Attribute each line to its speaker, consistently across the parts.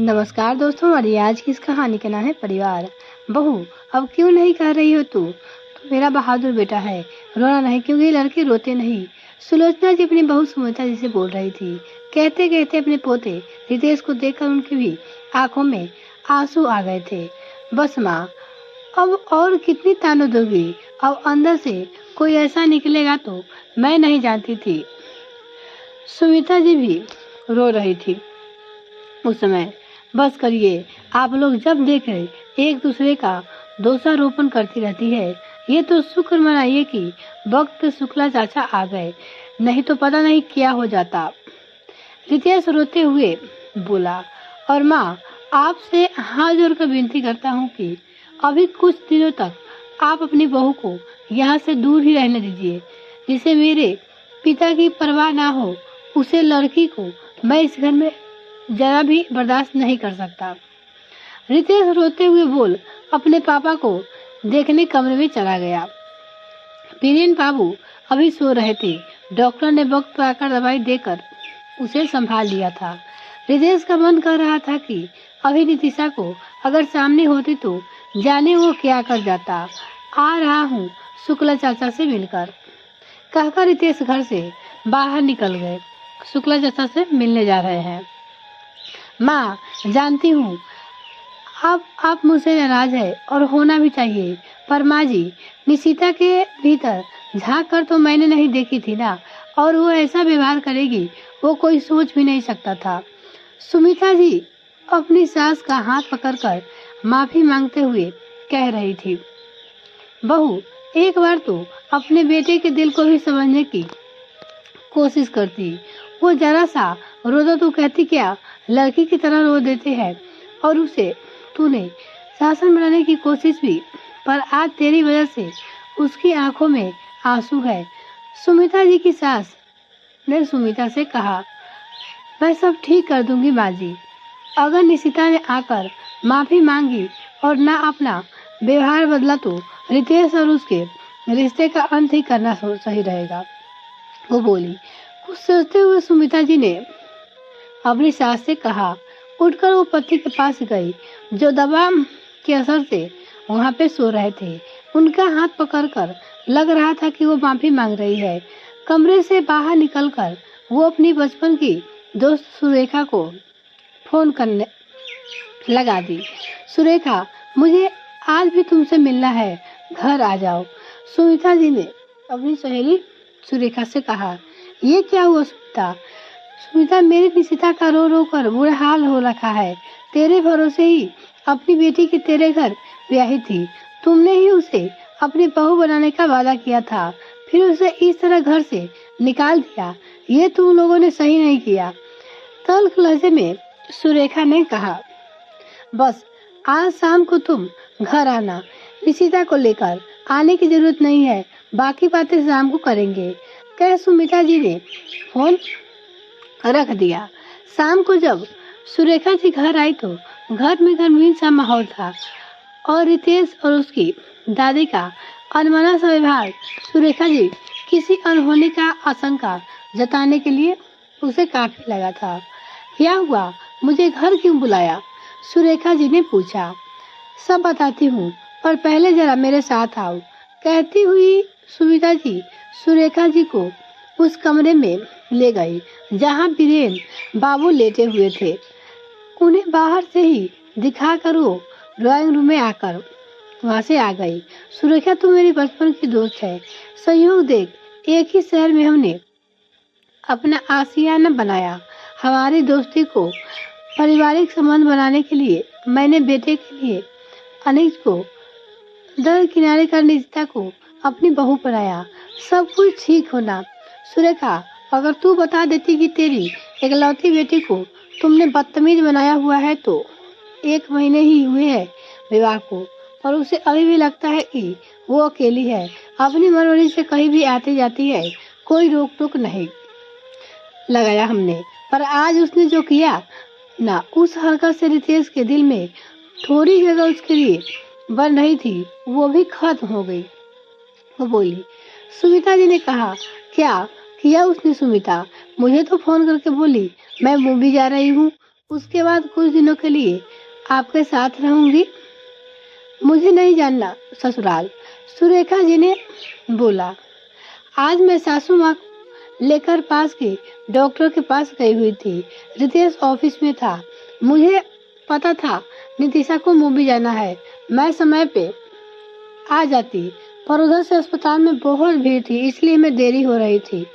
Speaker 1: नमस्कार दोस्तों, हमारी आज की इस कहानी का नाम है परिवार। बहू, अब क्यों नहीं कह रही हो तू मेरा बहादुर बेटा है। रोना नहीं, क्योंकि लड़के रोते नहीं। सुलोचना जी अपनी बहू सुमित्रा जी से बोल रही थी। कहते कहते अपने पोते रितेश को देखकर उनकी भी आंखों में आंसू आ गए थे। बस माँ, अब और कितनी तानों दोगी। अब अंदर से कोई ऐसा निकलेगा तो मैं नहीं जानती थी। सुमित्रा जी भी रो रही थी उस समय। बस करिए, आप लोग जब देखें एक दूसरे का दोषारोपण करती रहती है। ये तो शुक्र मनाइए कि वक्त पे शुक्ला चाचा आ गए, नहीं तो पता नहीं क्या हो जाता। रितेश रोते हुए बोला, और माँ, आपसे हाथ जोड़कर विनती करता हूँ कि अभी कुछ दिनों तक आप अपनी बहू को यहाँ से दूर ही रहने दीजिए। जिसे मेरे पिता की परवाह ना हो, उसे लड़की को मैं इस घर में जरा भी बर्दाश्त नहीं कर सकता। रितेश रोते हुए बोल अपने पापा को देखने कमरे में चला गया। बीरेन बाबू अभी सो रहे थे। डॉक्टर ने वक्त पर आकर दवाई देकर उसे संभाल लिया था। रितेश का मन कर रहा था कि अभी नितिशा को अगर सामने होती तो जाने वो क्या कर जाता। आ रहा हूँ शुक्ला चाचा से मिलकर, कहकर रितेश घर से बाहर निकल गए। शुक्ला चाचा से मिलने जा रहे हैं। माँ, जानती हूँ आप मुझसे नाराज है और होना भी चाहिए, पर माँ जी, निशिता के भीतर झांक कर तो मैंने नहीं देखी थी ना, और वो ऐसा व्यवहार करेगी वो कोई सोच भी नहीं सकता था। सुमित्रा जी अपनी सास का हाथ पकड़कर माफी मांगते हुए कह रही थी, बहू, एक बार तो अपने बेटे के दिल को भी समझने की कोशिश करती। वो जरा सा रोता तो कहती क्या लड़की की तरह रो देते हैं, और उसे तूने शासन बनाने की कोशिश भी, पर आज तेरी वजह से उसकी आंखों में आंसू है। सुमित्रा जी की सास ने सुमित्रा से कहा, मैं सब ठीक कर दूंगी माँ जी। अगर निशिता ने आकर माफी मांगी और ना अपना व्यवहार बदला तो रितेश और उसके रिश्ते का अंत ही करना सही रहेगा, वो बोली। कुछ सोचते हुए सुमित्रा जी ने अपनी सास से कहा। उठकर वो पति के पास गई, जो दवा के असर से वहां पे सो रहे थे। उनका हाथ पकड़कर लग रहा था कि वो माफी मांग रही है। कमरे से बाहर निकलकर वो अपनी बचपन की दोस्त सुरेखा को फोन करने लगा दी। सुरेखा, मुझे आज भी तुमसे मिलना है, घर आ जाओ। सुमित्रा जी ने अपनी सहेली सुरेखा से कहा। ये क्या हुआ सुमित्रा? सुमित्रा, मेरी निशिता का रो रो कर बुरा हाल हो रखा है। तेरे भरोसे ही अपनी बेटी के तेरे घर ब्याही थी। तुमने ही उसे अपनी बहू बनाने का वादा किया था, फिर उसे इस तरह घर से निकाल दिया। ये तुम लोगों ने सही नहीं किया। तल्ख लहजे में सुरेखा ने कहा, बस आज शाम को तुम घर आना। निशिता को लेकर आने की जरूरत नहीं है, बाकी बातें शाम को करेंगे, कह सुमित्रा जी ने फोन रख दिया। शाम को जब सुरेखा जी घर आई तो घर में गमगीन सा माहौल था, और रितेश और उसकी दादी का अनमना सा व्यवहार सुरेखा जी किसी अनहोनी का आशंका जताने के लिए उसे काफी लगा था। क्या हुआ, मुझे घर क्यों बुलाया? सुरेखा जी ने पूछा। सब बताती हूँ, पर पहले जरा मेरे साथ आओ, कहती हुई सुमित्रा जी सुरेखा जी को उस कमरे में ले गई जहाँ बीरेन बाबू लेटे हुए थे। उन्हें बाहर से ही दिखाकर वो ड्राइंग रूम में आकर वहां से आ गई। सुरेखा, तू मेरी बचपन की दोस्त है। संयोग देख, एक ही शहर में हमने अपना आशियाना बनाया। हमारी दोस्ती को पारिवारिक संबंध बनाने के लिए मैंने बेटे के लिए अनिक को दर किनारे कर निशिता को अपनी बहू बनाया। सब कुछ ठीक होना। सुरेखा, अगर तू बता देती कि तेरी इकलौती बेटी को तुमने बदतमीज बनाया हुआ है, तो 1 महीने ही हुए हैं विवाह को, और उसे अभी भी लगता है कि वो अकेली है, अपनी मनमानी से कहीं भी आती जाती है, कोई रोक टोक नहीं लगाया हमने। पर आज उसने जो किया ना, उस हरकत से रितेश के दिल में थोड़ी जगह उसके लिए बन रही थी, वो भी खत्म हो गई, वो बोली। सुमित्रा जी ने कहा, क्या किया उसने? सुमित्रा मुझे तो फोन करके बोली मैं मूवी जा रही हूँ, उसके बाद कुछ दिनों के लिए आपके साथ रहूंगी। मुझे नहीं जानना ससुराल, सुरेखा जी ने बोला। आज मैं सासू माँ लेकर पास के डॉक्टर के पास गई हुई थी। रितेश ऑफिस में था। मुझे पता था नितिशा को मूवी जाना है, मैं समय पे आ जाती, पर उधर से अस्पताल में बहुत भीड़ थी, इसलिए मैं देरी हो रही थी।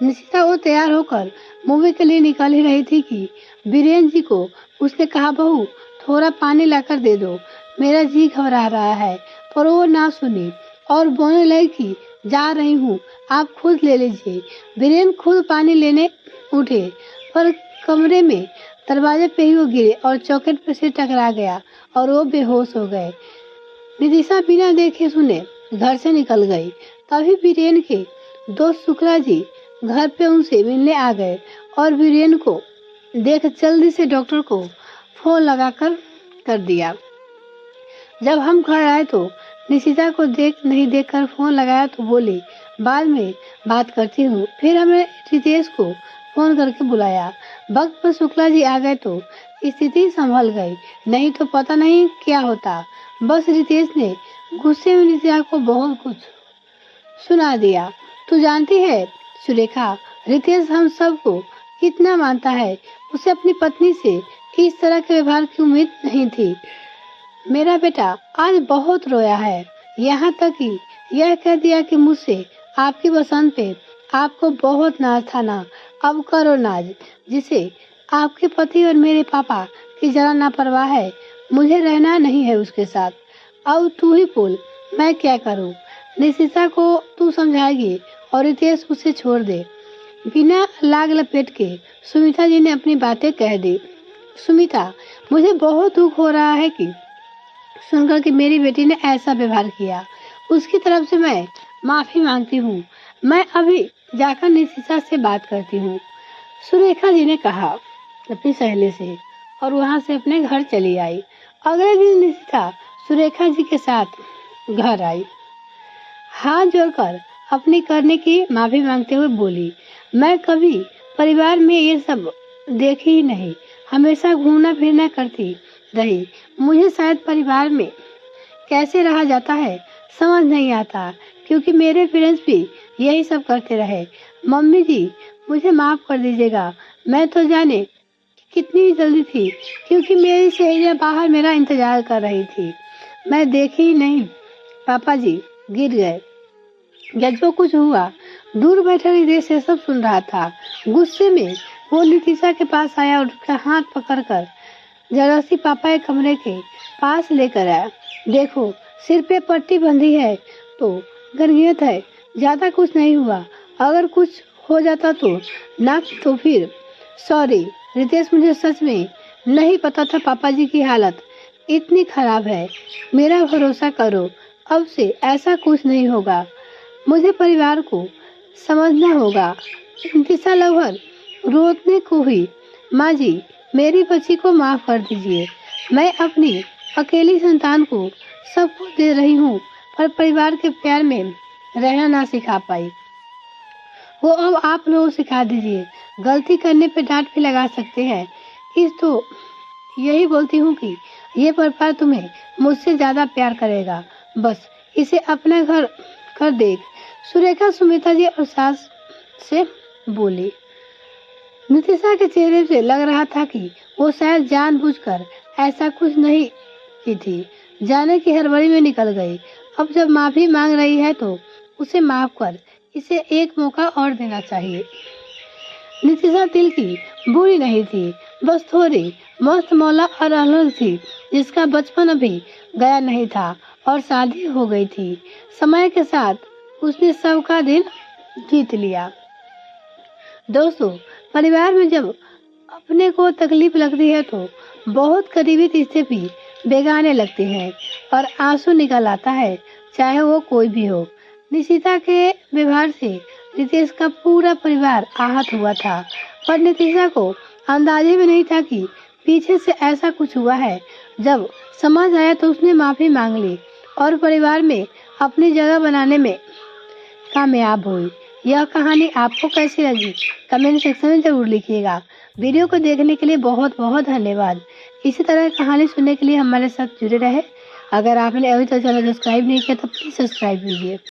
Speaker 1: निशिता वो तैयार होकर मूवी के लिए निकल ही रही थी कि बीरेन जी को उसने कहा, बहू थोड़ा पानी लाकर दे दो, मेरा जी घबरा रहा है। पर वो ना सुनी और बोलने लगी कि जा रही हूँ, आप खुद ले लीजिए। बीरेन खुद पानी लेने उठे, पर कमरे में दरवाजे पे ही वो गिरे और चौखट पे से टकरा गया और वो बेहोश हो गए। नितिशा बिना देखे सुने घर से निकल गई। तभी बीरेन के दोस्त शुक्ला जी घर पे उनसे मिलने आ गए और बीरेन को देख जल्दी से डॉक्टर को फोन लगाकर कर दिया। जब हम घर आए तो निशिता को नहीं देखकर फोन लगाया तो बोली, बाद में बात करती हूँ। फिर हमने रितेश को फोन करके बुलाया। वक्त पर शुक्ला जी आ गए तो स्थिति संभल गई, नहीं तो पता नहीं क्या होता। बस रितेश ने गुस्से में निशिता को बहुत कुछ सुना दिया। तू जानती है सुरेखा, रितेश हम सबको कितना मानता है, उसे अपनी पत्नी से इस तरह के व्यवहार की उम्मीद नहीं थी। मेरा बेटा आज बहुत रोया है, यहाँ तक कि यह कह दिया कि मुझसे आपकी पसंद पे आपको बहुत नाज था ना। अब करो नाज, जिसे आपके पति और मेरे पापा की जरा नापरवाह है। मुझे रहना नहीं है उसके साथ। अब तू ही बोल, मैं क्या करूं? निशिता को तू समझाएगी और रितेश उसे छोड़ दे। बिना लाग लपेट के सुमिता जी ने अपनी बातें कह दी। सुमिता, मुझे बहुत दुख हो रहा है कि सुनकर कि मेरी बेटी ने ऐसा व्यवहार किया। उसकी तरफ से मैं माफी मांगती हूँ। मैं अभी जाकर निशिता से बात करती हूँ, सुरेखा जी ने कहा अपनी सहेली से, और वहां से अपने घर चली आई। अगले दिन निशिता सुरेखा जी के साथ घर आई। हाथ जोड़कर अपनी करने की माफी मांगते हुए बोली, मैं कभी परिवार में ये सब देखी ही नहीं, हमेशा घूमना फिरना करती रही। मुझे शायद परिवार में कैसे रहा जाता है समझ नहीं आता, क्योंकि मेरे पेरेंट्स भी यही सब करते रहे। मम्मी जी, मुझे माफ कर दीजिएगा। मैं तो जाने कितनी जल्दी थी, क्योंकि मेरी सहेलियां बाहर मेरा इंतजार कर रही थी। मैं देखी ही नहीं। पापा जी गिर गए या जो कुछ हुआ, दूर बैठे रितेश से सब सुन रहा था। गुस्से में वो नितिशा के पास आया और उसका हाथ पकड़कर जरासी पापा के कमरे के पास लेकर आया। देखो, सिर पे पट्टी बंधी है तो गरगियत है, ज्यादा कुछ नहीं हुआ। अगर कुछ हो जाता तो ना, तो फिर सॉरी रितेश, मुझे सच में नहीं पता था पापा जी की हालत इतनी खराब है। मेरा भरोसा करो, अब से ऐसा कुछ नहीं होगा। मुझे परिवार को समझना होगा। नितिशा लवर रोने को हुई। माँ जी, मेरी बच्ची को माफ कर दीजिए। मैं अपनी अकेली संतान को सब कुछ दे रही हूँ, पर परिवार के प्यार में रहना ना सिखा पाई। वो अब आप लोग सिखा दीजिए। गलती करने पे डांट भी लगा सकते हैं। इस तो यही बोलती हूँ कि ये परिवार तुम्हें मुझसे ज्यादा प्यार करेगा। बस इसे अपना घर कर देख। सुरेखा सुमिता जी और सास से बोली। नितिशा के चेहरे से लग रहा था कि वो शायद जानबूझकर ऐसा कुछ नहीं की थी। जाने की हड़बड़ी में निकल गई। अब जब माफी मांग रही है तो उसे माफ कर, इसे एक मौका और देना चाहिए। नितिशा दिल की बुरी नहीं थी, बस थोड़ी मस्त मौला और अलग थी, जिसका बचपन अभी गया नहीं था और शादी हो गई थी। समय के साथ उसने सबका दिल जीत लिया। दोस्तों, परिवार में जब अपने को तकलीफ लगती है तो बहुत करीबी रिश्ते भी बेगाने लगते हैं और आंसू निकल आता है, चाहे वो कोई भी हो। निशिता के व्यवहार से रितेश का पूरा परिवार आहत हुआ था, पर नितिशा को अंदाजे में नहीं था कि पीछे से ऐसा कुछ हुआ है। जब समझ आया तो उसने माफी मांग ली और परिवार में अपनी जगह बनाने में कामयाब हुई। यह कहानी आपको कैसी लगी कमेंट सेक्शन में जरूर लिखिएगा। वीडियो को देखने के लिए बहुत बहुत धन्यवाद। इसी तरह की कहानी सुनने के लिए हमारे साथ जुड़े रहे। अगर आपने अभी तक चैनल सब्सक्राइब नहीं किया तो प्लीज़ सब्सक्राइब कीजिए।